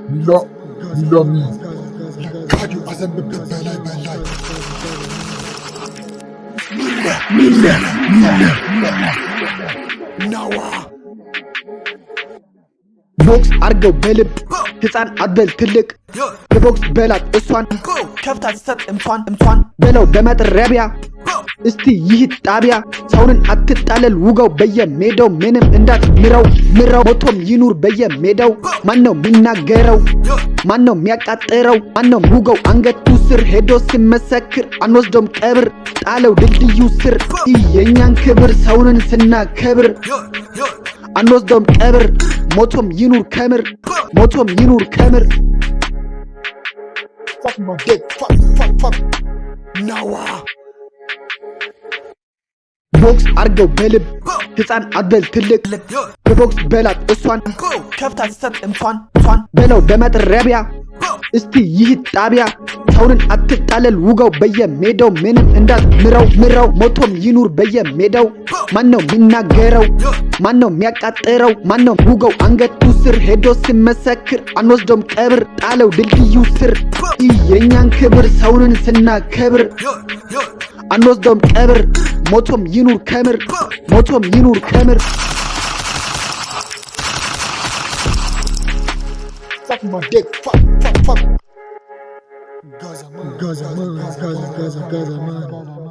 لا لا مين كادو أزم ببلاي بلاي ميلا نوا ቦክስ አርገው በልብ ሕፃን አትበል ትልቅ በቦክስ በላት እሷን ከፍታ ስትሰጥ እምሷን በለው በመጥረቢያ እስቲ ይህ ጣቢያ ሰውንን አትጣለል ውጋው በየሜዳው ምንም እንዳትምረው ሞቶም ይኑር በየሜዳው ማነው ሚናገረው ማነው ሚያቃጥረው ማነው ውጋው አንገቱ ስር ሄዶ ሲመሰክር አንወስዶም ቀብር ጣለው ድልድዩ ስር የኛን ክብር ሰውንን ስናከብር አንወስዶም ቀብር ሞቶም ይኑር ከምር ሞቶም ይኑር ከምር fuck my dick fuck nawa ቦክስ አርገው በልብ ሕፃን አትበል ትልቅ በቦክስ በላት እሷን ከፍታ ስትሰጥ እምሷን በለው በመጥረቢያ እስቲ ይህ ጣቢያ ሰውንን አትጣለል ውጋው በየሜዳው ምንም እንዳትምረው ሞቶም ይኑር በየሜዳው ማነው ሚናገረው ማነው ሚያቃጥረው ማነው ውጋው አንገቱ ስር ሄዶ ሲመሰክር አንወስዶም ቀብር ጣለው ድልድዩ ስር የኛን ክብር ሰውንን ስናከብር አንወስዶም ቀብር ሞቶም ይኑር ከምር ሞቶም ይኑር ከምር fuck my dick fuck Gaza man